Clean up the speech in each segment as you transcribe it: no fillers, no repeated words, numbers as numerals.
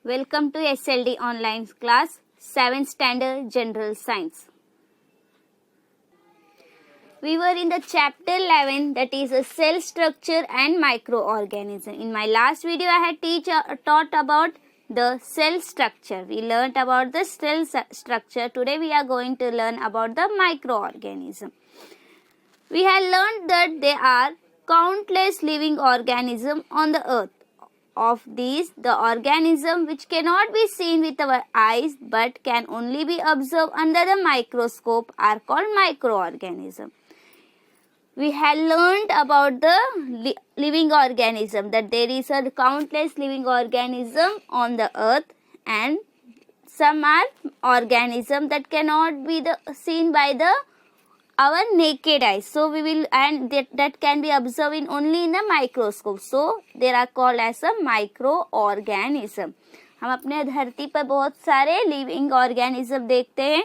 Welcome to SLD online class 7th standard general science. We were in the chapter 11, that is a cell structure and microorganism. In my last video I had taught about the cell structure. We learnt about the cell structure. Today we are going to learn about the microorganism. We have learned that there are countless living organisms on the earth. Of these, the organism which cannot be seen with our eyes but can only be observed under the microscope are called microorganisms. We had learned about the living organism, that there is a countless living organism on the earth, and some are organisms that cannot be seen by our naked eyes. So we will, and that can be observed only in a microscope. So they are called as a microorganism. हम अपने धरती पर बहुत सारे living organism देखते हैं.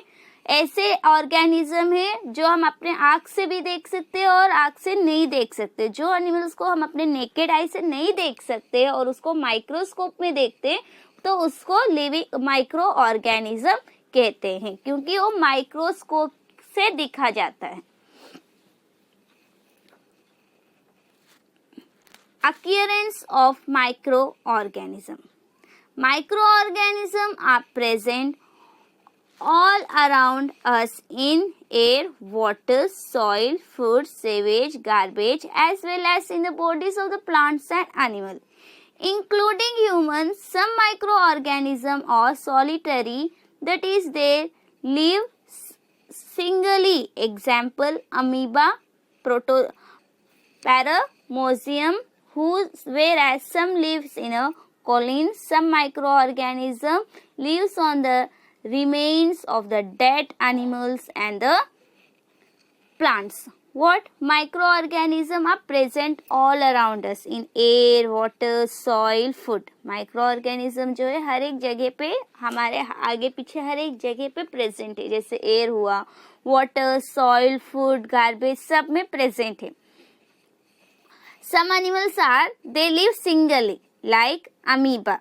ऐसे organism हैं जो हम अपने आँख से भी देख सकते हैं और आँख से नहीं देख सकते. जो एनिमल्स को हम अपने नेकेड आई से नहीं देख सकते और उसको माइक्रोस्कोप में देखते हैं तो उसको लिविंग माइक्रो ऑर्गेनिज्म कहते हैं, क्योंकि वो माइक्रोस्कोप से दिखा जाता है. Occurrence of microorganism. Microorganisms are present all around us in air, water, soil, food, sewage, garbage, as well as in the bodies of the plants and animals, including humans. Some microorganisms are solitary, that is, they live singly. Example, amoeba, paramecium, whereas some lives in a colony. Some microorganism lives on the remains of the dead animals and the plants. What microorganisms are present all around us in air, water, soil, food. Microorganism जो है हर एक जगह पे, हमारे आगे पीछे हर एक जगह पे प्रेजेंट है. जैसे एयर हुआ, वाटर, सॉइल, फूड, गार्बेज, सब में प्रेजेंट है. Some animals they live singly, like amoeba.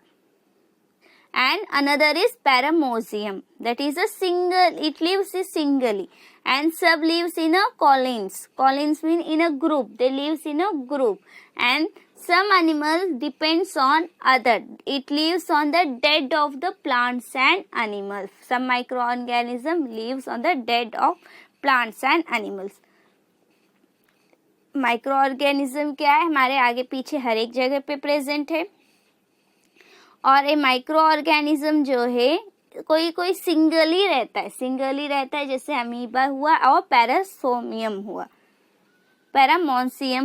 And another is paramecium, that is a single, it lives singly. And some lives in a colonies. Colonies mean in a group, they lives in a group. And some animals depends on other, it lives on the dead of the plants and animals. Some microorganism lives on the dead of plants and animals. Microorganism क्या है? हमारे आगे पीछे हर एक जगह पे present है. और ये माइक्रो ऑर्गेनिज्म जो है कोई सिंगली रहता है, जैसे अमीबा हुआ और पैरामोसियम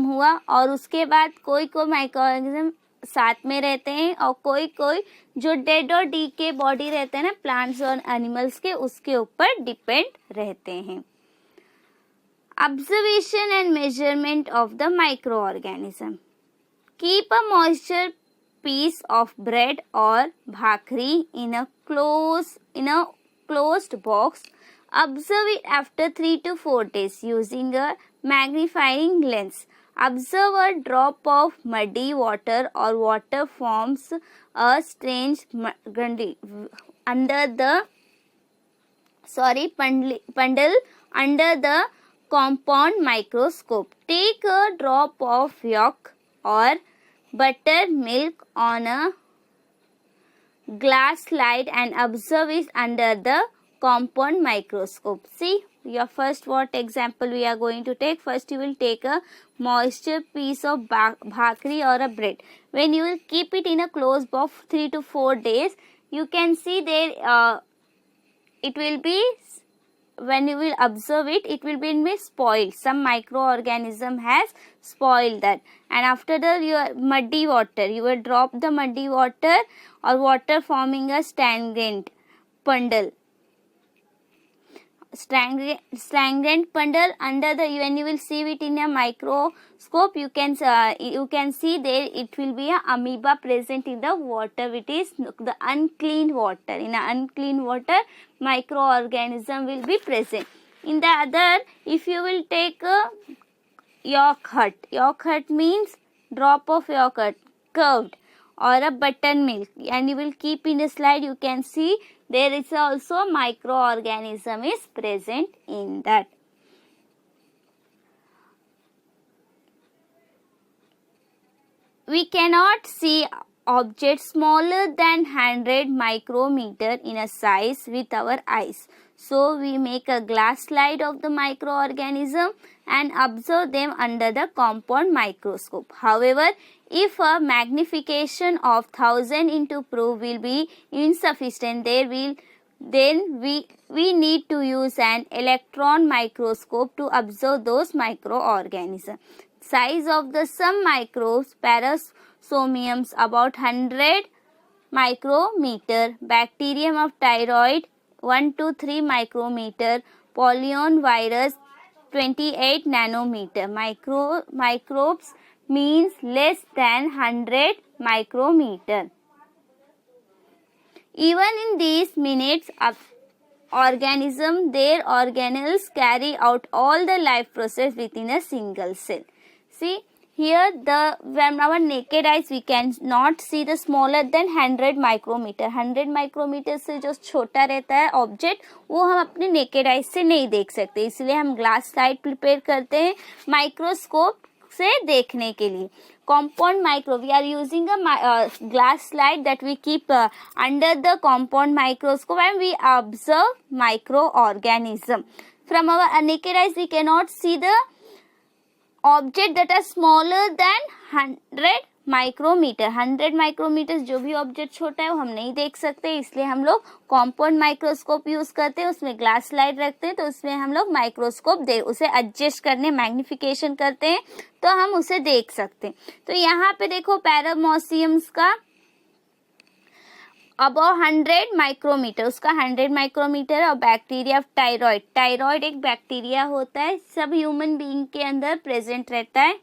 हुआ. और उसके बाद कोई माइक्रो ऑर्गेनिज्म साथ में रहते हैं और कोई जो डेड और डी के बॉडी रहते हैं ना प्लांट्स और एनिमल्स के, उसके ऊपर डिपेंड रहते हैं. Observation and measurement of the microorganism. Keep a moisture piece of bread or bhakri in a closed box. Observe it after 3 to 4 days using a magnifying lens. Observe a drop of muddy water or water forms a strange puddle under the compound microscope. Take a drop of yolk or buttermilk on a glass slide and observe it under the compound microscope. See, your first what example we are going to take. First you will take a moisture piece of bhakri or a bread. When you will keep it in a closed box 3 to 4 days, you can see there it will be, when you will observe it, it will be spoiled. Some microorganism has spoiled that. And after your muddy water, you will drop the muddy water or water forming a stagnant puddle. Stagnant puddle under the, when you will see it in a microscope, you can see there it will be a amoeba present in the water, which is the unclean water. In a unclean water, microorganism will be present. In the other, if you will take a yolk means drop of yogurt, curved, or a buttermilk, and you will keep in the slide, you can see there is also microorganism is present in that. We cannot see objects smaller than 100 micrometer in a size with our eyes. So we make a glass slide of the microorganism and observe them under the compound microscope. However, if a magnification of 1000 into proof will be insufficient, then we need to use an electron microscope to observe those microorganisms. Size of the some microbes, Parasomiums about 100 micrometer, Bacterium of thyroid 1 to 3 micrometer, Polyon virus 28 nanometer. Microbes means less than 100 micrometer. Even in these minutes of organism, their organelles carry out all the life process within a single cell. See here, when our naked eyes we can not see the smaller than 100 micrometer. 100 micrometer से जो छोटा रहता है object वो हम अपने naked eyes से नहीं देख सकते, इसलिए हम ग्लास स्लाइड प्रिपेयर करते हैं माइक्रोस्कोप से देखने के लिए. Compound micro, we are using a glass slide that we keep under the compound microscope and we observe microorganism. From our naked eyes we cannot see the object that are smaller than 100 micrometer. 100 micrometer जो भी object छोटा है वो हम नहीं देख सकते, इसलिए हम लोग कॉम्पाउंड माइक्रोस्कोप यूज करते हैं. उसमें ग्लास स्लाइड रखते हैं तो उसमें हम लोग माइक्रोस्कोप दे उसे एडजस्ट करने मैग्निफिकेशन करते हैं तो हम उसे देख सकते हैं. तो यहाँ पे देखो पैरामोसियम्स का अबाउ 100 माइक्रोमीटर, उसका 100 माइक्रोमीटर. और बैक्टीरिया ऑफ टायरॉइड, टायरॉइड एक बैक्टीरिया होता है, सब ह्यूमन बीइंग के अंदर प्रेजेंट रहता है,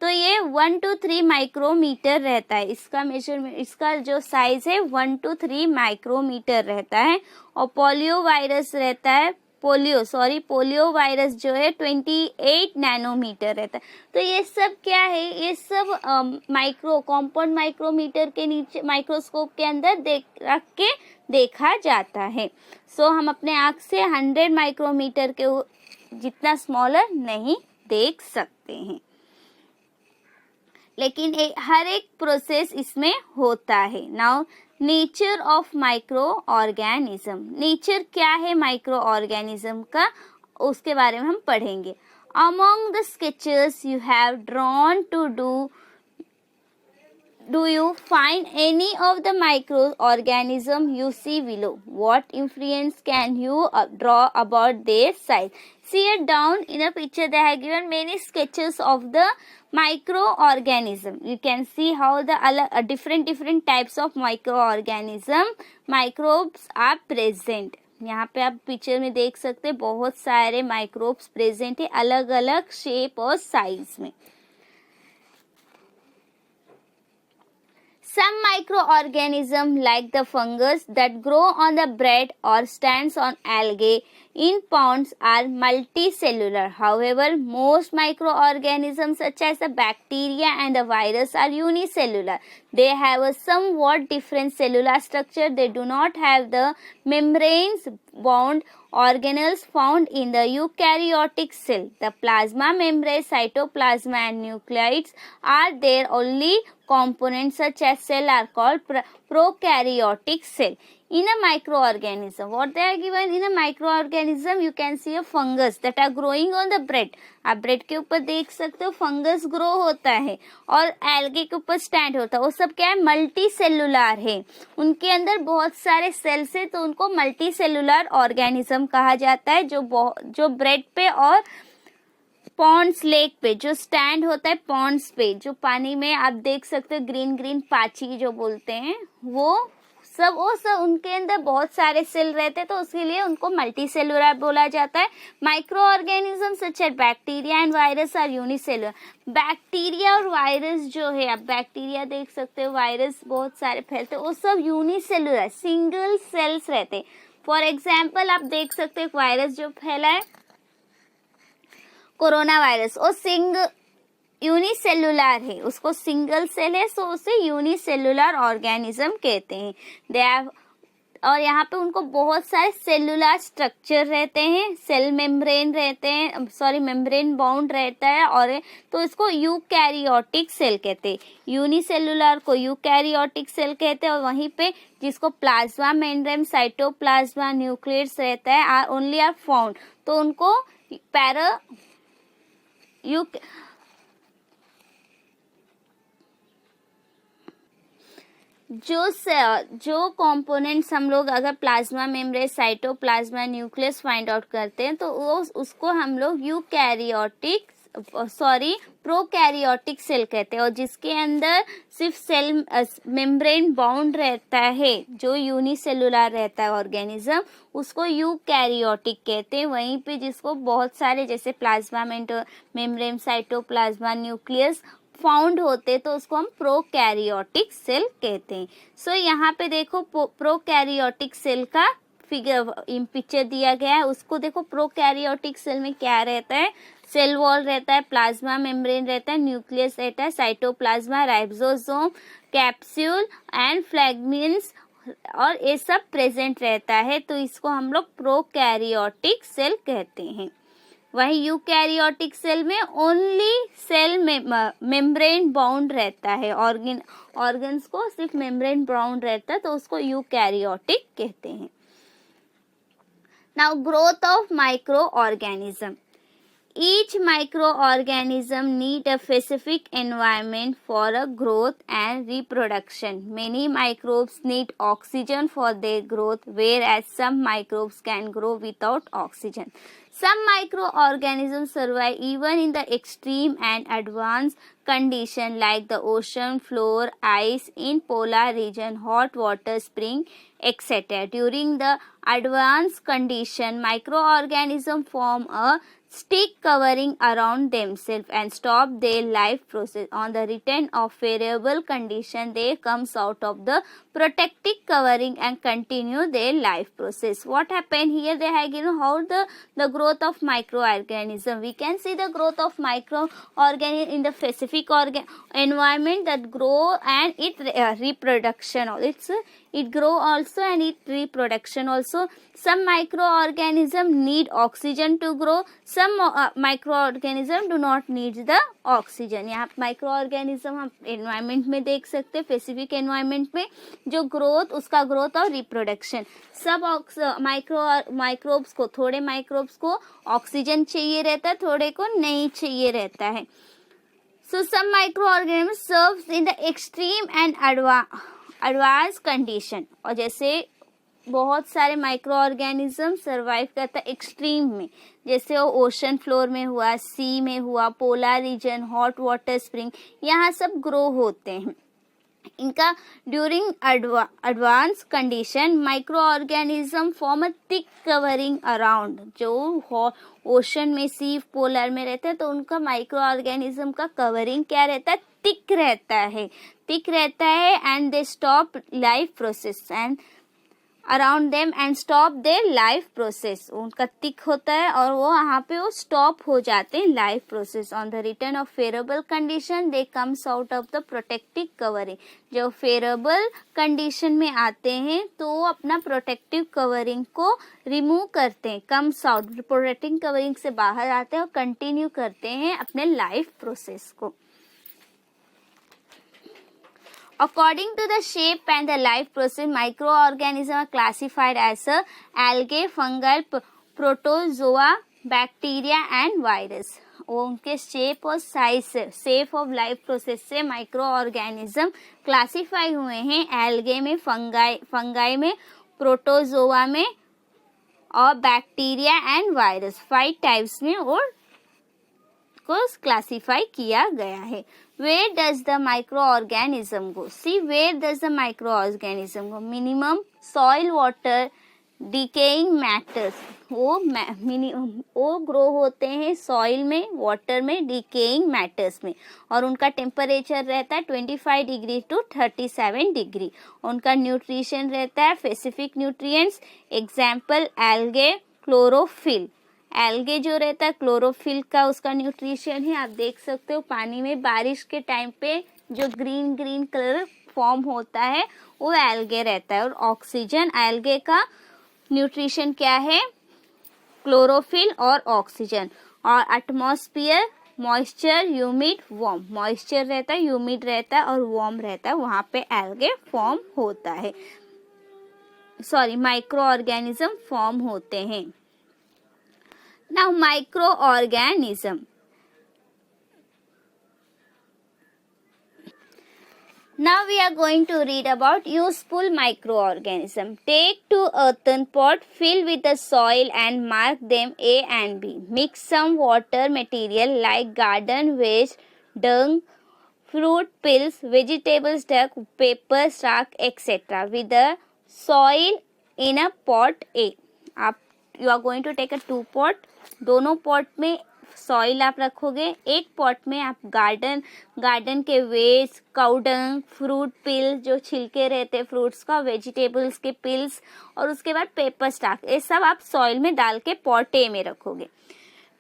तो ये 1 to 3 माइक्रोमीटर रहता है. इसका मेजरमेंट, इसका जो साइज है 1 to 3 माइक्रोमीटर रहता है. और पोलियो वायरस रहता है, पोलियो वायरस जो है 28 नैनोमीटर रहता है. तो ये सब क्या है, ये सब कॉम्पाउंड माइक्रोमीटर के नीचे माइक्रोस्कोप के अंदर रख के देखा जाता है. सो हम अपने आँख से 100 माइक्रोमीटर के जितना स्मॉलर नहीं देख सकते हैं, लेकिन हर एक प्रोसेस इसमें होता है. Now nature of micro organism, nature क्या है माइक्रो ऑर्गेनिज्म का उसके बारे में हम पढ़ेंगे. Among the sketches you have drawn to do you find any of the microorganism you see below? What inference can you draw about their size? See it down in a picture they have given many sketches of the microorganism. You can see how the different types of microbes are present. यहाँ पे आप picture में देख सकते हैं बहुत सारे microbes present है अलग अलग शेप और साइज में. Some microorganisms like the fungus that grow on the bread or stands on algae in ponds are multicellular. However, most microorganisms such as the bacteria and the virus are unicellular. They have a somewhat different cellular structure. They do not have the membranes bound organelles found in the eukaryotic cell. The plasma membrane, cytoplasm and nucleids are their only components such as cell are called prokaryotic cell. In a microorganism, what they are given in a microorganism, you can see a fungus that are growing on the bread. आप bread के ऊपर देख सकते हो fungus grow होता है और algae के ऊपर स्टैंड होता है. वो सब क्या है, मल्टी सेलुलर है, उनके अंदर बहुत सारे सेल्स है तो उनको मल्टी सेलुलर ऑर्गेनिज्म कहा जाता है. जो ब्रेड पे और पॉन्ड्स लेक पे जो स्टैंड होता है, पॉन्ड्स पे जो पानी में आप देख सकते हो ग्रीन ग्रीन पाची जो बोलते हैं, वो सब उनके अंदर बहुत सारे सेल रहते हैं तो उसके लिए उनको मल्टी सेलुलर बोला जाता है. Microorganism such as bacteria and virus are unicellular. Bacteria और वायरस जो है, आप बैक्टीरिया देख सकते हो, वायरस बहुत सारे फैलते हैं, वो सब यूनिसेलुलर सिंगल सेल्स रहते हैं. फॉर एग्जाम्पल आप देख सकते हो वायरस जो फैला है कोरोना वायरस, और यूनिसेलुलर है, उसको सिंगल सेल है, सो उसे यूनिसेलुलर ऑर्गेनिज्म कहते हैं। दे हैव, और यहाँ पे उनको बहुत सारे सेलुलर स्ट्रक्चर रहते हैं, सेल मेम्ब्रेन रहते हैं, सॉरी मेम्ब्रेन बाउंड रहता है, और तो इसको यूकैरियोटिक सेल कहते हैं। यूनिसेलुलर को यूकैरियोटिक सेल कहते हैं, और वहीं पे जिसको प्लाज्मा मेम्ब्रेन, साइटोप्लाज्मा, न्यूक्लियस रहता है आर ओनली आर फाउंड, तो उनको जो कंपोनेंट्स हम लोग अगर plasma membrane, cytoplasm, nucleus find out करते हैं तो वो उसको हम लोग यूकैरियोटिक प्रोकैरियोटिक सेल कहते हैं, और जिसके अंदर सिर्फ सेल मेम्ब्रेन बाउंड रहता है, जो यूनिसेलुलर रहता है ऑर्गेनिज्म, उसको यूकैरियोटिक कहते हैं। वहीं पे जिसको बहुत सारे जैसे plasma membrane, cytoplasm, nucleus found होते तो उसको हम प्रोकैरियोटिक सेल कहते हैं। सो यहाँ पे देखो प्रोकैरियोटिक सेल का फिगर पिक्चर दिया गया है, उसको देखो। प्रोकैरियोटिक सेल में क्या रहता है, सेल वॉल रहता है, प्लाज्मा मेम्ब्रेन रहता है, न्यूक्लियस रहता है, cytoplasm, ribosome, capsule and fragments, और ये सब प्रेजेंट रहता है, तो इसको हम लोग प्रोकैरियोटिक सेल कहते हैं। वही यूकैरियोटिक सेल में ओनली सेल मेम्ब्रेन बाउंड रहता है, ऑर्गन्स को सिर्फ मेम्ब्रेन बाउंड रहता है, तो उसको यूकैरियोटिक कहते हैं। Now growth of micro organism. Each microorganism need a specific environment for a growth and reproduction. Many microbes need oxygen for their growth, whereas some microbes can grow without oxygen. Some microorganisms survive even in the extreme and advanced condition like the ocean floor, ice in polar region, hot water spring, etc. During the advanced condition, microorganisms form a stick covering around themselves and stop their life process. On the return of favorable condition, they comes out of the protective covering and continue their life process. What happened here? They have given how the growth of microorganism. We can see the growth of microorganism in the specific environment that grow and it reproduction. It grow also and it reproduction also. Some microorganism need oxygen to grow. Some microorganism do not need the oxygen. यहाँ microorganism हम environment में देख सकते हैं, specific environment में जो growth, उसका growth और reproduction. सब microbes को, थोड़े microbes को oxygen चाहिए रहता है, थोड़े को नहीं चाहिए रहता है. So some microorganisms serves in the extreme and advanced condition. और जैसे बहुत सारे माइक्रो ऑर्गेनिज्म सर्वाइव करता है एक्सट्रीम में, जैसे वो ओशन फ्लोर में हुआ, सी में हुआ, polar region, hot water spring, यहाँ सब ग्रो होते हैं. इनका during advance condition micro organism form a thick covering around. जो ओशन में, सी, पोलर में रहते हैं तो उनका माइक्रो ऑर्गेनिज्म का कवरिंग क्या रहता है, थिक रहता है and they stop life process and around them and stop their life process. उनका थिक होता है और वो वहाँ पे वो स्टॉप हो जाते हैं life process. On the return of favourable condition they comes out of the protective covering. जो फेवरेबल कंडीशन में आते हैं तो वो अपना प्रोटेक्टिव कवरिंग को रिमूव करते हैं, कम्स आउट, प्रोटेक्टिव कवरिंग से बाहर आते हैं और कंटिन्यू करते हैं अपने लाइफ प्रोसेस को. According to the shape and the life process, microorganisms are classified as algae, fungi, protozoa, bacteria and virus. उनके शेप और साइज से, शेप ऑफ लाइफ प्रोसेस से माइक्रो ऑर्गेनिज्म क्लासीफाई हुए हैं. एल्गे में, फंगाई में, protozoa में और बैक्टीरिया एंड वायरस, 5 टाइप्स में और को क्लासीफाई किया गया है. Where does the microorganism go? See, where does the microorganism go? Minimum soil, water, decaying matters. वो ग्रो होते हैं सॉइल में, वाटर में, डिकेइंग मैटर्स में, और उनका टेम्परेचर रहता है 25 डिग्री टू 37 डिग्री. उनका न्यूट्रिशन रहता है specific nutrients, example algae, chlorophyll. Algae जो रहता है क्लोरोफिल का उसका न्यूट्रिशन है। आप देख सकते हो पानी में बारिश के टाइम पे जो ग्रीन ग्रीन कलर फॉर्म होता है वो एल्गे रहता है। और ऑक्सीजन, एल्गे का न्यूट्रिशन क्या है? क्लोरोफिल और ऑक्सीजन। और atmosphere moisture, humid, warm. Moisture रहता है, ह्यूमिड रहता है और वार्म रहता है, वहां पे एल्गे फॉर्म होता है, माइक्रो ऑर्गेनिज्म फॉर्म होते हैं। Now micro organism, now we are going to read about useful microorganism. Take 2 earthen pot, fill with the soil and mark them A and B. Mix some water material like garden waste, dung, fruit peels, vegetables duck, paper, stalk, etc. with the soil in a pot A. You are going to take a 2 pot. दोनों pot में soil आप रखोगे, एक pot में आप garden के waste, cow dung, fruit पिल जो छिलके रहते फ्रूट्स का, वेजिटेबल्स के पिल्स और उसके बाद पेपर स्टाक, ये सब आप सॉइल में डाल के पॉट ए में रखोगे।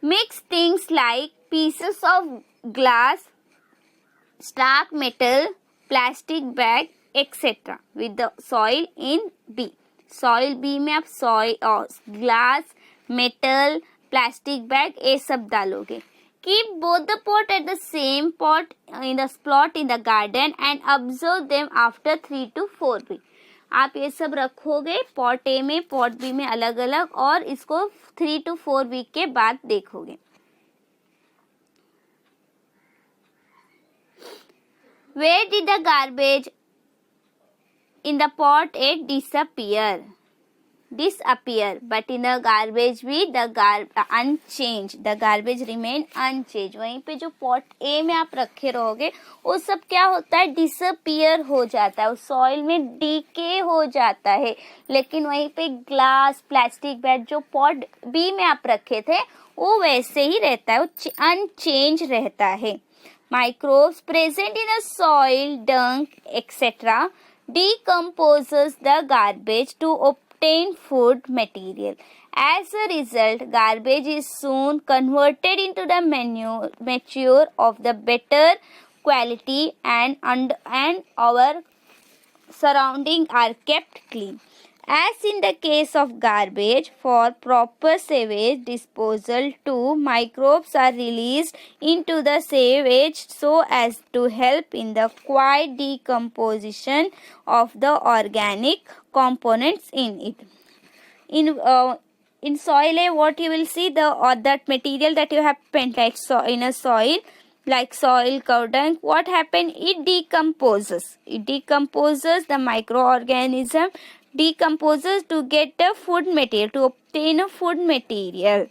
Mix things like pieces of glass, stock metal, plastic bag etcetera with the soil in B. Soil B में आप सॉइल और ग्लास, मेटल, प्लास्टिक बैग ये सब डालोगे। Keep both the pot at the same pot in the slot in the garden and observe them after 3 to 4 week. आप ये सब रखोगे पॉट ए में, पॉट बी में अलग अलग, और इसको 3 to 4 वीक के बाद देखोगे। Where did the garbage in the pot A disappear? But in the garbage B, unchanged. The garbage remain unchanged. वहीं पे जो pot A में आप रखे रहोगे वो सब क्या होता है? disappear हो जाता है, उस soil में decay हो जाता है। लेकिन वहीं पे ग्लास, प्लास्टिक बैग जो pot B में आप रखे थे वो वैसे ही रहता है, वो unchanged रहता है। Microbes present in a soil, dung, etc. decomposes the garbage to obtain food material. As a result, garbage is soon converted into the mature of the better quality and our surroundings are kept clean. As in the case of garbage, for proper sewage disposal too, microbes are released into the sewage so as to help in the quiet decomposition of the organic components in it. In soil A, what you will see, that material that you have spent like in a soil, like soil, cow dung, what happened? It decomposes. The microorganism decomposes to get the food material, to obtain a food material.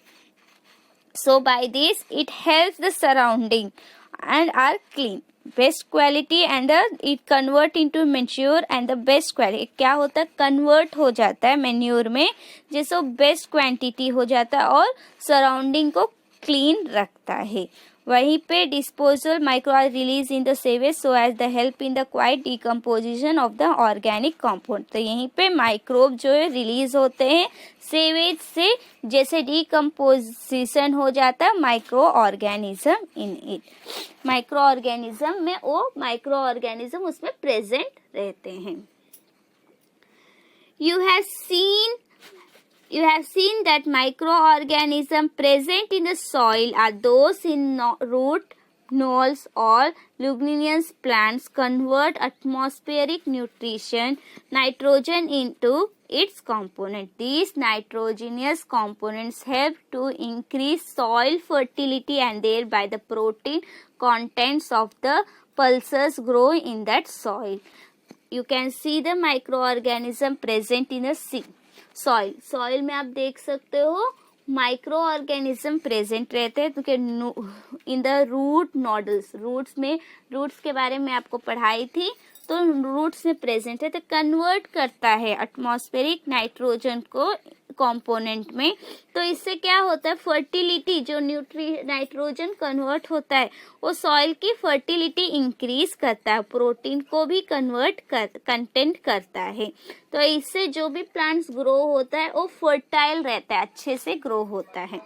So by this it helps the surrounding and are clean, best quality, and it convert into manure and the best quality. क्या होता है? Convert हो जाता है manure में, जैसे best quantity हो जाता है और सराउंडिंग को क्लीन रखता है। वहीं पे disposal micro release in the sewage so as the help in the quite decomposition of the organic compound. तो यहीं पे माइक्रोब जो है रिलीज होते हैं सेवेज से, जैसे डिकम्पोजिशन हो जाता है micro organism in it. Micro organism में वो माइक्रो ऑर्गेनिज्म उसमें प्रेजेंट रहते हैं। You have seen that microorganisms present in the soil are those in root, knolls or ligneous plants convert atmospheric nutrition, nitrogen into its component. These nitrogenous components help to increase soil fertility and thereby the protein contents of the pulses grow in that soil. You can see the microorganism present in a soil में आप देख सकते हो micro organism present रहते हैं, क्योंकि in the root nodules, roots के बारे में आपको पढ़ाई थी, तो रूट्स में प्रेजेंट है, तो कन्वर्ट करता है एटमॉस्फेरिक नाइट्रोजन को कंपोनेंट में। तो इससे क्या होता है? फर्टिलिटी, जो नाइट्रोजन कन्वर्ट होता है वो सॉइल की फर्टिलिटी इंक्रीज करता है, प्रोटीन को भी कंटेंट करता है। तो इससे जो भी प्लांट्स ग्रो होता है वो फर्टाइल रहता है, अच्छे से ग्रो होता है।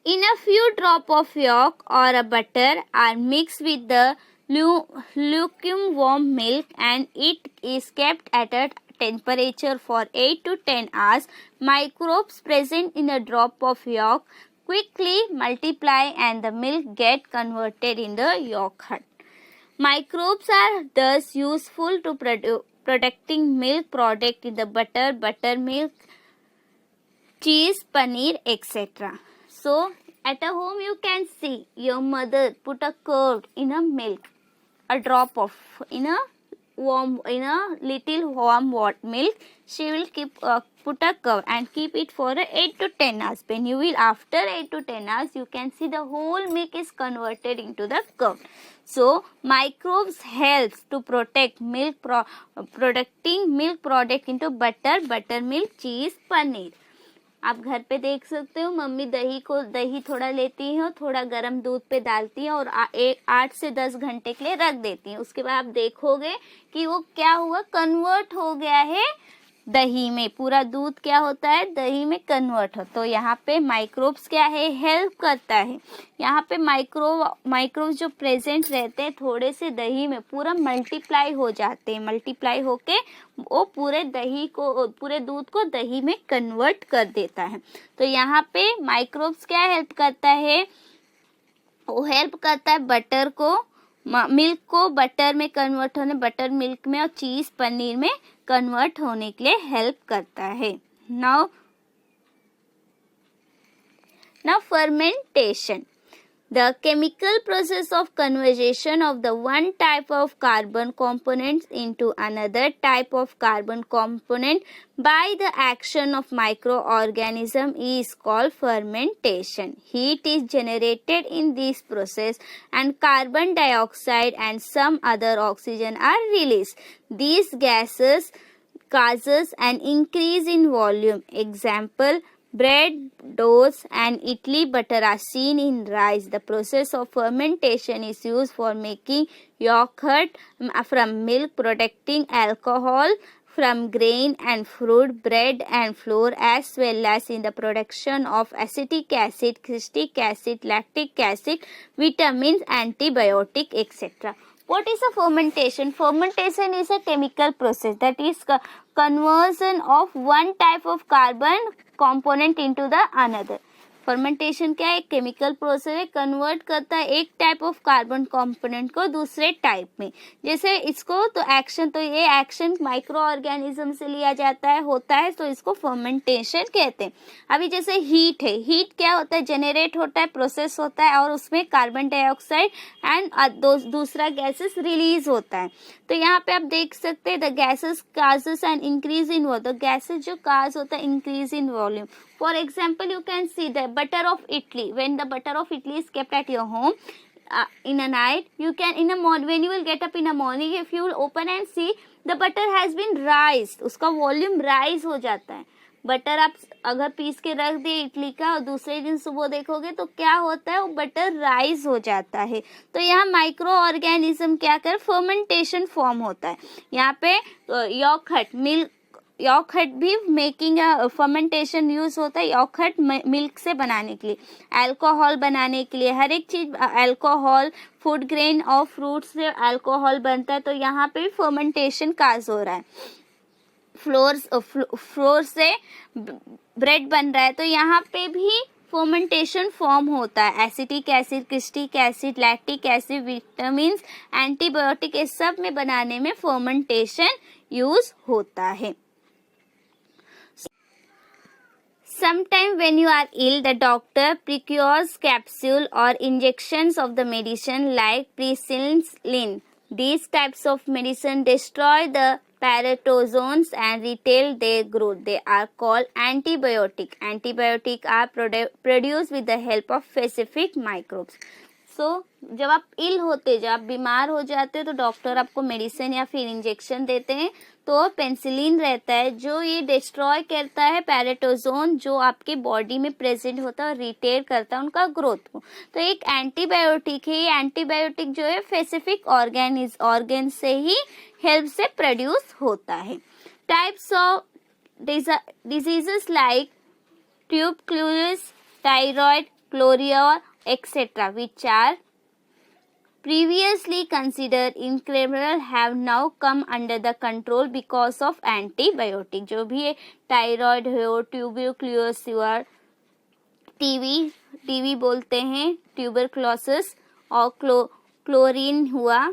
In a few drops of yolk or a butter are mixed with the lukewarm milk and it is kept at a temperature for 8 to 10 hours. Microbes present in a drop of yolk quickly multiply and the milk get converted in the yogurt. Microbes are thus useful to protecting milk product in the butter, buttermilk, cheese, paneer, etc. So at a home you can see your mother put a curd in a milk, a drop of in a little warm milk. She will put a curd and keep it for 8 to 10 hours. When you will after 8 to 10 hours you can see the whole milk is converted into the curd. So microbes helps to protect protecting milk product into butter, buttermilk, cheese, paneer. आप घर पे देख सकते हो mummy दही थोड़ा लेती है और थोड़ा गर्म दूध पे डालती है और 8 से 10 घंटे के लिए रख देती है. उसके बाद आप देखोगे कि वो क्या हुआ, कन्वर्ट हो गया है दही में. पूरा दूध क्या होता है, दही में कन्वर्ट हो. तो यहाँ पे माइक्रोब्स क्या है, हेल्प करता है. यहाँ पे माइक्रोब्स जो प्रेजेंट रहते हैं थोड़े से दही में पूरा मल्टीप्लाई हो जाते हैं. मल्टीप्लाई होके वो पूरे दूध को दही में कन्वर्ट कर देता है. तो यहाँ पे माइक्रोब्स क्या हेल्प करता है, वो हेल्प करता है मिल्क को बटर में कन्वर्ट होने, बटर मिल्क में और चीज पनीर में कन्वर्ट होने के लिए हेल्प करता है. Now fermentation. The chemical process of conversion of the one type of carbon components into another type of carbon component by the action of microorganism is called fermentation. Heat is generated in this process and carbon dioxide and some other oxygen are released. These gases causes an increase in volume. Example, bread, doughs and idli batter are seen in rice. The process of fermentation is used for making yogurt from milk, protecting alcohol from grain and fruit, bread and flour, as well as in the production of acetic acid, citric acid, lactic acid, vitamins, antibiotic, etc. What is a fermentation? Fermentation is a chemical process, that is conversion of one type of carbon component into the another. Fermentation क्या है, chemical process है, convert करता है एक type of carbon component को दूसरे type में. जैसे इसको तो एक्शन, तो ये एक्शन माइक्रो ऑर्गेनिज्म से लिया जाता है, होता है, तो इसको फर्मेंटेशन कहते हैं. अभी जैसे हीट है, हीट क्या होता है, जनरेट होता है, प्रोसेस होता है और उसमें कार्बन डाइऑक्साइड एंड दूसरा गैसेस रिलीज होता है. तो यहाँ पे आप देख सकते हैं the gases causes and increase in volume. Gases जो काज होता है increase in volume. For example, you can see the butter of idli. When the butter of idli is kept at your home in a night, you can when you will get up in the morning, if you will open and see, the butter has been raised. उसका volume rise हो जाता है. Butter आप अगर piece के रख दिए इडली का और दूसरे दिन सुबह देखोगे तो क्या होता है, वो बटर राइज हो जाता है. तो यहाँ माइक्रो ऑर्गेनिज्म क्या कर, फर्मेंटेशन फॉर्म होता है. यहाँ पे यॉगर्ट भी मेकिंग फर्मेंटेशन यूज होता है. यॉगर्ट मिल्क से बनाने के लिए, अल्कोहल बनाने के लिए, हर एक चीज अल्कोहल, फूड ग्रेन और फ्रूट से अल्कोहल बनता है. तो यहाँ पे भी फर्मेंटेशन काज हो रहा है. फ्लोर से ब्रेड बन रहा है, तो यहाँ पे भी फर्मेंटेशन फॉर्म होता है. Acetic acid, citric acid, lactic acid, vitamin, antibiotic, ये सब में बनाने में फर्मेंटेशन यूज होता है. Sometimes when you are ill, the doctor procures capsule or injections of the medicine like penicillin. These types of medicine destroy the paratozoans and retard their growth. They are called antibiotic. Antibiotic are produced with the help of specific microbes. जब आप इल होते, जब आप बीमार हो जाते हो तो डॉक्टर आपको मेडिसिन या फिर इंजेक्शन देते हैं. तो पेनिसिलिन रहता है जो ये डिस्ट्रॉय करता है पैराटोजोन जो आपके बॉडी में प्रेजेंट होता है और रिटेयर करता है उनका ग्रोथ को. तो एक एंटीबायोटिक है. ये एंटीबायोटिक जो है स्पेसिफिक ऑर्गन से ही हेल्प से प्रोड्यूस होता है. Types of diseases like tuberculosis, thyroid, chloria, etc., which are previously considered incurable have now come under the control because of antibiotic. जो भी है टायराइड हो, ट्यूबरक्लोसिस हुआ, टीवी बोलते हैं ट्यूबरक्लोसिस, और क्लोरीन हुआ,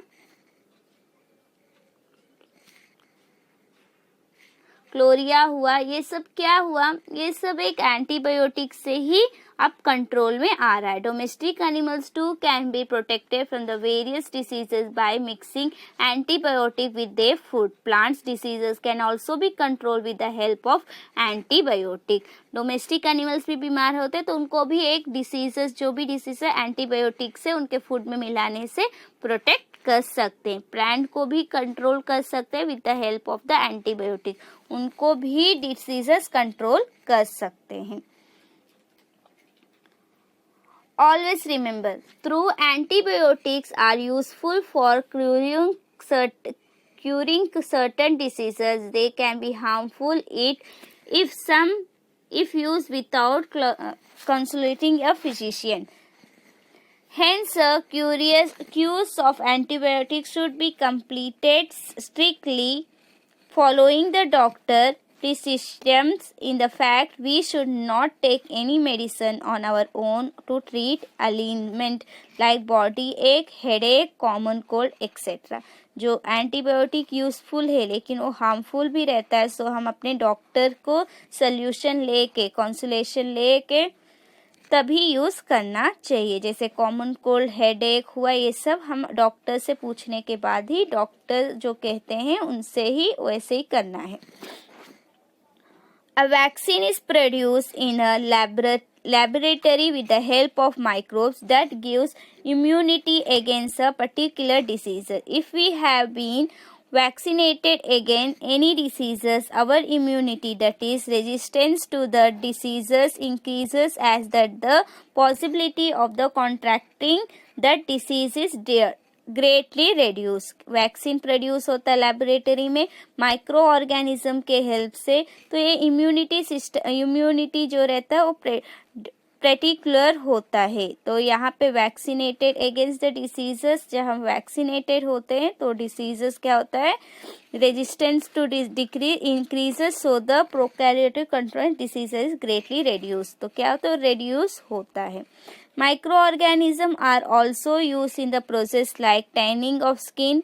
क्लोरिया हुआ, ये सब क्या हुआ, ये सब एक एंटीबायोटिक से ही अब कंट्रोल में आ रहा है. Domestic animals too can be protected from the various diseases by mixing antibiotic with their food. Plants diseases can also be control with the help of antibiotic. Domestic animals भी बीमार होते हैं तो उनको भी एक डिसीजेस, जो भी डिसीज है, एंटीबायोटिक से उनके फूड में मिलाने से प्रोटेक्ट कर सकते हैं. प्लांट को भी कंट्रोल कर सकते हैं with the help of the antibiotic, उनको भी डिसीजेस कंट्रोल कर सकते हैं. Always remember, through antibiotics are useful for curing certain diseases. They can be harmful if used without consulting a physician. Hence, cures of antibiotics should be completed strictly following the doctor prescriptions. In the fact, we should not take any medicine on our own to treat ailment like body ache, headache, common cold, etc. जो antibiotic useful है लेकिन वो harmful भी रहता है, सो हम अपने doctor को सोल्यूशन लेके, कंसल्टेशन लेके तभी यूज करना चाहिए. जैसे कॉमन कोल्ड, हेडेक हुआ, ये सब हम डॉक्टर से पूछने के बाद ही, डॉक्टर जो कहते हैं उनसे ही वैसे ही करना है. A vaccine is produced in a laboratory with the help of microbes that gives immunity against a particular disease. If we have been vaccinated against any diseases, our immunity, that is resistance to the diseases, increases as that the possibility of the contracting that disease is greatly reduce. Vaccine produce होता है laboratory में micro organism के help से, तो ये immunity जो रहता है वो पर्टिकुलर होता है. तो यहाँ पे वैक्सीनेटेड अगेंस्ट द डिसीजेस, जब हम वैक्सीनेटेड होते हैं तो डिसीजेस क्या होता है, resistance to decrease increases, so the prokaryotic control diseases greatly reduce. तो क्या होता है, रेड्यूस होता है. Microorganisms are also used in the process like tanning of skin,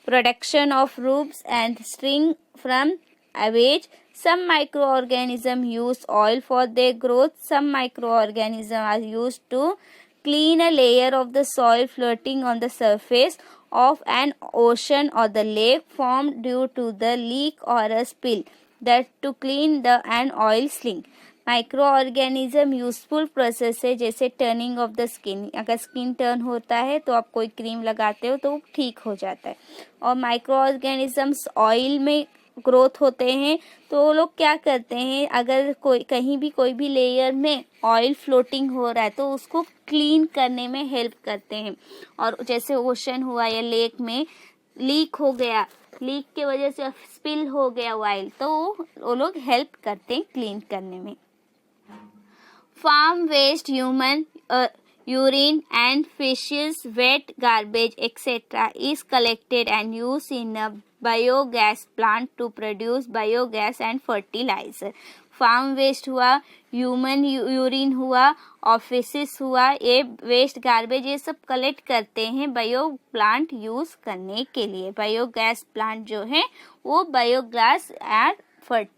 production of ropes and string from awage. Some microorganisms use oil for their growth. Some microorganisms are used to clean a layer of the soil floating on the surface of an ocean or the lake formed due to the leak or a spill, that to clean an oil slick. Micro organism useful process है, जैसे turning of the skin. अगर skin turn होता है तो आप कोई cream लगाते हो तो ठीक हो जाता है. और माइक्रो ऑर्गेनिजम्स ऑयल में ग्रोथ होते हैं, तो वो लोग क्या करते हैं, अगर कहीं भी कोई भी लेयर में ऑयल फ्लोटिंग हो रहा है तो उसको क्लीन करने में हेल्प करते हैं. और जैसे ओशन हुआ या लेक में लीक हो गया, लीक की वजह से स्पिल हो गया ऑयल, तो वो लोग हेल्प करते हैं क्लीन करने में. Farm waste, human urine and fishes, wet garbage, etc. is collected and used in a biogas plant to produce biogas and fertilizer. Farm waste हुआ, ह्यूमन यूरिन हुआ और फिशेस हुआ, ये वेस्ट गार्बेज ये सब कलेक्ट करते हैं बायो प्लांट यूज करने के लिए. बायोगैस प्लांट जो है वो बायोगैस एंड फर्ट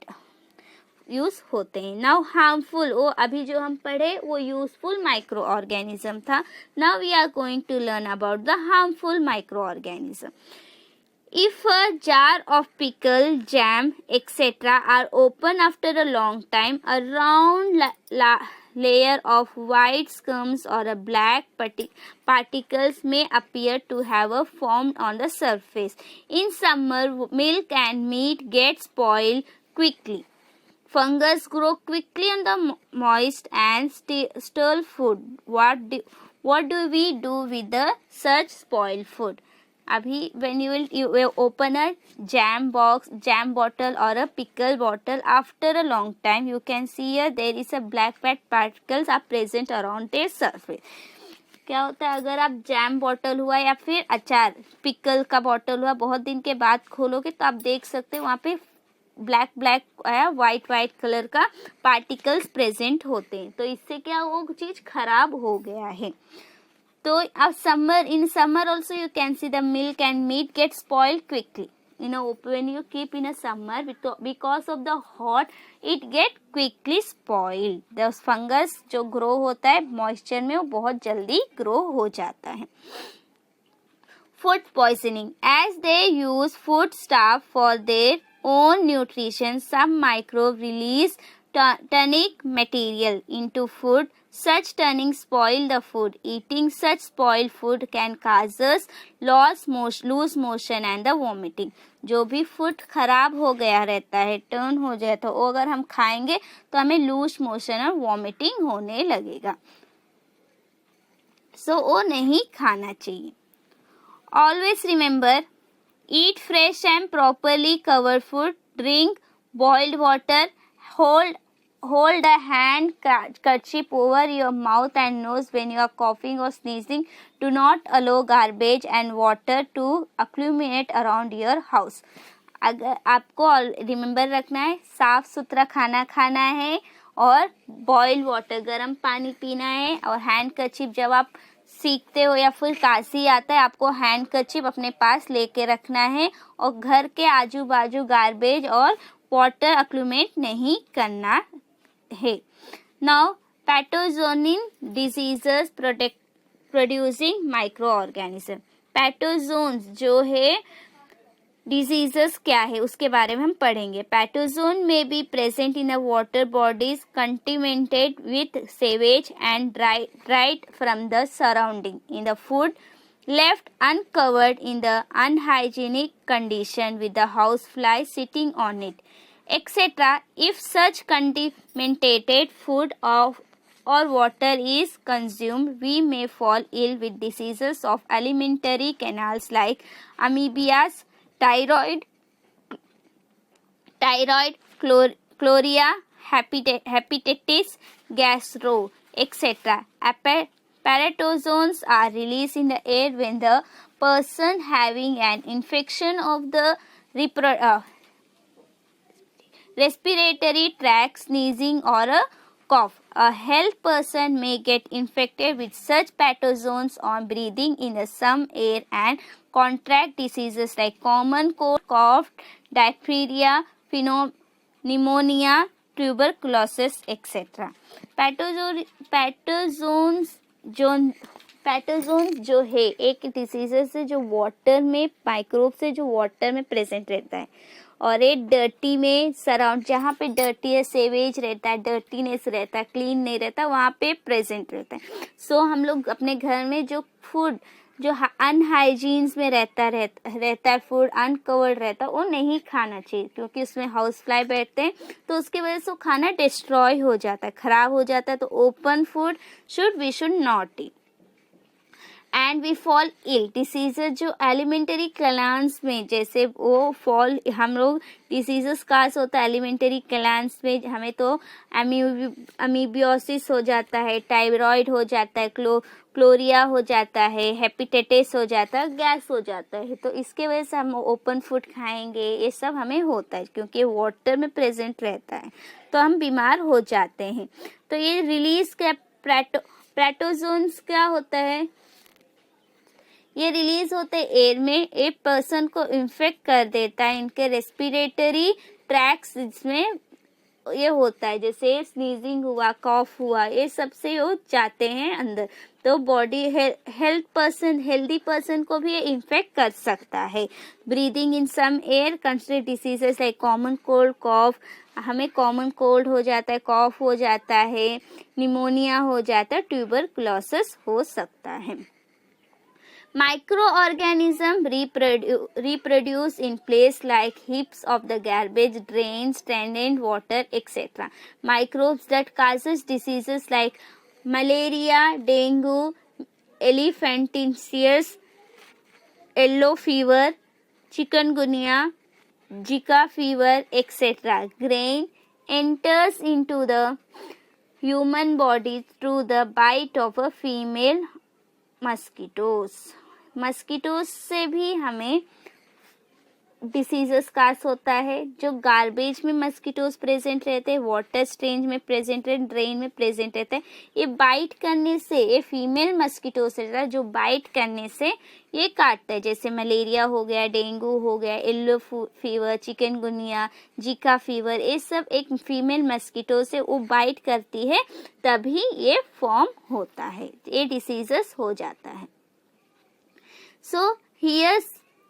यूज होते हैं. नाउ हार्मफुल, वो अभी जो हम पढ़े वो यूजफुल माइक्रो ऑर्गेनिज्म था. Now we are going to learn about the harmful microorganism. If a jar of pickle, jam, etc. are open after a long time, a round layer of white scums or a black particles may appear to have formed on the surface. In summer, milk and meat get spoiled quickly. Fungus grow quickly on the moist and stale food. What do we do with the such spoiled food? अभी when you will open a jam box, jam bottle or a pickle bottle, after a long time you can see here there is a black particles are present around their surface. क्या होता है, अगर आप jam bottle हुआ या फिर अचार pickle का बॉटल हुआ बहुत दिन के बाद खोलोगे तो आप देख सकते हो वहाँ पे ब्लैक या वाइट कलर का पार्टिकल्स प्रेजेंट होते हैं. तो इससे क्या वो चीज खराब हो गया है. तो अब in summer also you can see the milk and meat get spoiled quickly. When you keep in a summer, because of the hot, it get quickly spoiled. The fungus जो grow होता है moisture में वो बहुत जल्दी grow हो जाता है. Food poisoning. As they use food stuff for their own nutrition, some microbes release tannic material into food. Such tanning spoil the food. Eating such spoiled food can cause us loose motion and the vomiting. जो भी food खराब हो गया रहता है, turn हो जाए, तो वो अगर हम खाएंगे तो हमें लूज मोशन और वॉमिटिंग होने लगेगा. सो वो नहीं खाना चाहिए. Always remember, eat fresh and properly covered food, drink boiled water, hold a hand kerchief over your mouth and nose when you are coughing or sneezing. Do not allow garbage and water to accumulate around your house. अगर आपको remember रखना है, साफ सुथरा खाना खाना है और बॉइल्ड वाटर गर्म पानी पीना है. और हैंड कर्चीफ जब आप सीखते हो या फिर काशी आता है, आपको हैंड कर्चीफ अपने पास लेके रखना है और घर के आजू बाजू गार्बेज और वाटर अक्यूमुलेट नहीं करना है. Now pathogenic diseases producing microorganism. Pathogens जो है डिजीजेस क्या है उसके बारे में हम पढ़ेंगे. पैथोजोन में be present in the water bodies contaminated with sewage and dried from the surrounding in the food left uncovered in the unhygienic condition with the housefly sitting on it, etc. If such contaminated food or water is consumed, we may fall ill with diseases of alimentary canals like amoebias, thyroid, cholera, hepatitis, gastro, etc. Paratozoans are released in the air when the person having an infection of the respiratory tract, sneezing or a cough. A healthy person may get infected with such pathogens on breathing in some air and contract diseases like common cold, cough, diphtheria, pneumonia, tuberculosis, etc. पैथोजोन्स जो है एक diseases है जो water में microbe से जो water में present रहता है और एक डर्टी में सराउंड, जहाँ पे डर्टी है, सेवेज रहता है, डर्टीनेस रहता है, क्लीन नहीं रहता, वहाँ पे प्रेजेंट रहता है. सो हम लोग अपने घर में जो फूड जो अनहाइजीन्स में रहता है, फूड अनकवर्ड रहता है, वो नहीं खाना चाहिए क्योंकि उसमें हाउस फ्लाई बैठते हैं तो उसकी वजह से वो खाना डिस्ट्रॉय हो जाता है, खराब हो जाता है. तो open food we should not eat and we fall ill. Diseases जो एलिमेंटरी कैलान्स में जैसे वो फॉल, हम लोग डिसीजेस का होता है एलिमेंटरी कैलान्स में, हमें तो अमीबियोसिस हो जाता है, टाइफाइड हो जाता है, क्लोरिया हो जाता है, हेपेटाइटिस हो जाता है, गैस हो जाता है. तो इसके वजह से हम ओपन फूड खाएंगे, ये सब हमें होता है क्योंकि वाटर में प्रेजेंट रहता है तो हम बीमार हो जाते हैं. तो ये रिलीज का पैथोजोन्स क्या होता है, ये रिलीज होते एयर में, एक पर्सन को इन्फेक्ट कर देता है, इनके रेस्पिरेटरी ट्रैक्स जिसमें ये होता है, जैसे स्नीजिंग हुआ, कॉफ हुआ, ये सबसे वो जाते हैं अंदर. तो बॉडी हेल्दी पर्सन को भी ये इन्फेक्ट कर सकता है. Breathing in some air concentrate diseases like common cold, cough, हमें कॉमन कोल्ड हो जाता है, कॉफ हो जाता है, निमोनिया हो जाता है, ट्यूबरकुलोसिस हो सकता है. Microorganisms reproduce in place like heaps of the garbage, drains, stagnant water, etc. Microbes that causes diseases like malaria, dengue, elephantiasis, yellow fever, chikungunya, Zika fever, etc. Grain enters into the human body through the bite of a female mosquitoes. Mosquitoes से भी हमें diseases कास होता है. जो garbage में mosquitoes present रहते हैं, water strange में प्रेजेंट रहते, ड्रेन में प्रेजेंट रहते हैं, ये बाइट करने से, ये फीमेल मस्कीटोज रहता है जो बाइट करने से ये काटता है. जैसे मलेरिया हो गया, डेंगू हो गया, yellow fever, chikungunya, Zika fever, ये सब एक फीमेल मस्कीटो से वो बाइट करती है तभी ये फॉर्म होता है, ये डिसीजेस हो जाता है. So here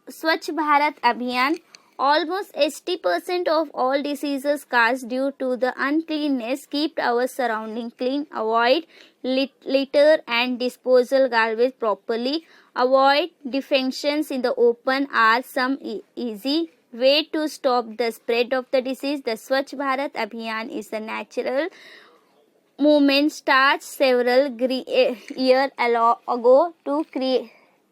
Swachh Bharat Abhiyan, almost 80% of all diseases caused due to the uncleanness. Keep our surrounding clean. Avoid litter and disposal garbage properly. Avoid defecations in the open are some easy way to stop the spread of the disease. The Swachh Bharat Abhiyan is a natural movement starts several years ago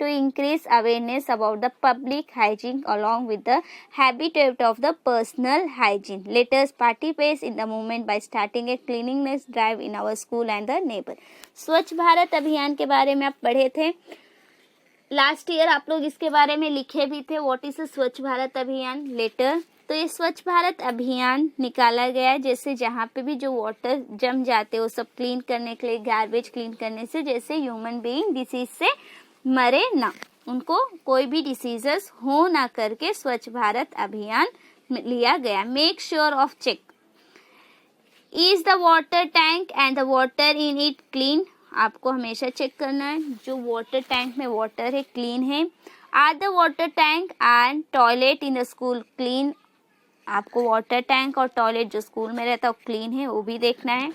to increase awareness about the public hygiene along with the habitat of the personal hygiene. Let us participate in the movement by starting a cleanliness drive in our school and the neighbor. स्वच्छ भारत अभियान के बारे में आप पढ़े थे last year, आप लोग इसके बारे में लिखे भी थे. व्हाट इज स्वच्छ भारत अभियान लेटर. तो ये स्वच्छ भारत अभियान निकाला गया है जैसे जहाँ पे भी जो वाटर जम जाते हैं वो सब क्लीन करने के लिए, गार्बेज क्लीन करने से, जैसे ह्यूमन बीइंग डिसीज से मरे ना, उनको कोई भी डिसीजेस हो ना करके स्वच्छ भारत अभियान लिया गया. Make sure of check is the water tank and the water in it clean. आपको हमेशा चेक करना है जो वाटर टैंक में वाटर है क्लीन है. Are the water tank and toilet in the school clean. आपको वाटर टैंक और टॉयलेट जो स्कूल में रहता है वो क्लीन है, वो भी देखना है.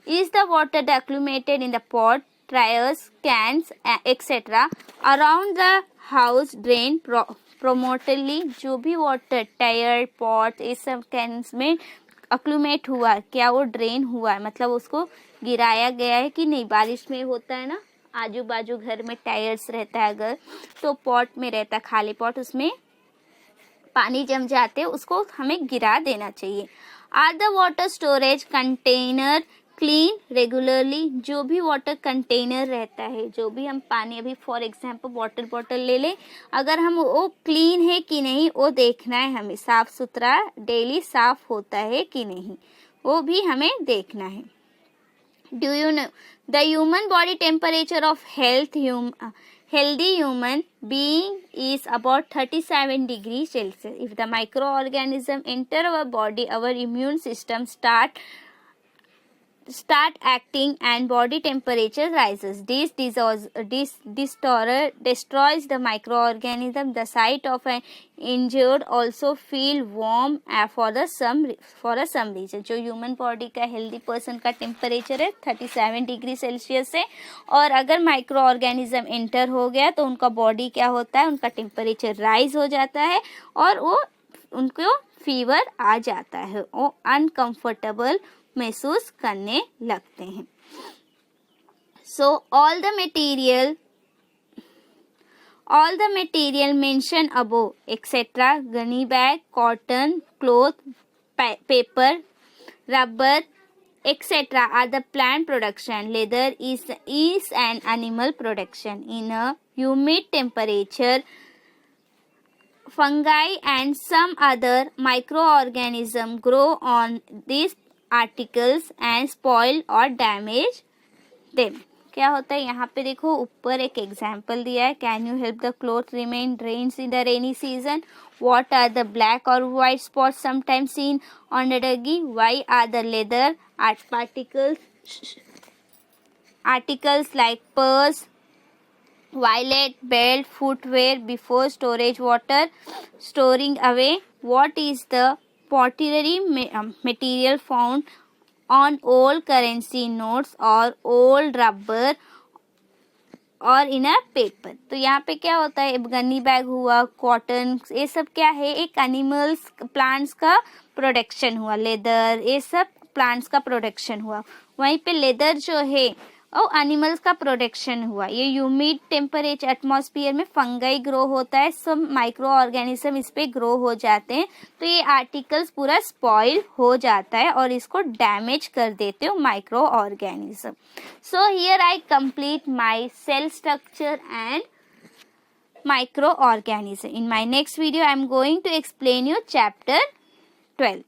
Is the water accumulated in the pots, tyres, cans etcetera around the house drained promptly. जो भी वाटर टायर, पॉट, इस सब कैंस में अक्लूमेट हुआ, क्या वो ड्रेन हुआ है, मतलब उसको गिराया गया है कि नहीं. बारिश में होता है ना, आजू बाजू घर में टायर्स रहता है अगर, तो पॉट में रहता है खाली पॉट, उसमें पानी जम जाते, उसको हमें गिरा देना चाहिए. Are the water storage container clean regularly. जो भी वाटर कंटेनर रहता है, जो भी हम पानी, अभी फॉर एग्जांपल वाटर बॉटल ले लें, अगर हम वो क्लीन है कि नहीं वो देखना है हमें, साफ सुथरा डेली साफ होता है कि नहीं वो भी हमें देखना है. Do you know the human body temperature of healthy human being is about 37 degrees Celsius. If the microorganism enter our body, our immune system start acting and body temperature rises. This destroys the microorganism. The site of an injured also feel warm for some reason. जो human body का healthy person का temperature है 37 degree Celsius है, और अगर micro organism enter हो गया तो उनका बॉडी क्या होता है, उनका टेम्परेचर राइज हो जाता है और वो उनको फीवर आ जाता है, वो अनकंफर्टेबल महसूस करने लगते हैं. So all the material mention above etcetera, gunny bag, cotton, cloth, paper, rubber etcetera are the plant production. Leather is an animal production. In a humid temperature, fungi and some other microorganisms grow on these articles and spoil or damage them. क्या होता है यहाँ पे देखो ऊपर एक example दिया है. Can you help the cloth remain drains in the rainy season? What are the black or white spots sometimes seen on the doggy? Why are the leather articles like purse, wallet, belt, footwear before storage water storing away? What is the pottery material found on old currency notes or old rubber और इन a paper? तो यहाँ पे क्या होता है, gunny bag हुआ, cotton, ये सब क्या है, एक एनिमल्स प्लांट्स का प्रोडक्शन हुआ. लेदर, ये सब प्लांट्स का प्रोडक्शन हुआ. वहीं पे लेदर जो है और एनिमल्स का प्रोटेक्शन हुआ। ये ह्यूमिड टेम्परेचर एटमॉस्फेयर में फंगाई ग्रो होता है, सब माइक्रो ऑर्गेनिज्म इस पे ग्रो हो जाते हैं, तो ये आर्टिकल्स पूरा स्पॉइल हो जाता है और इसको डैमेज कर देते हो microorganism. So here I complete my cell structure and microorganism. In my next video I am going to explain you chapter 12.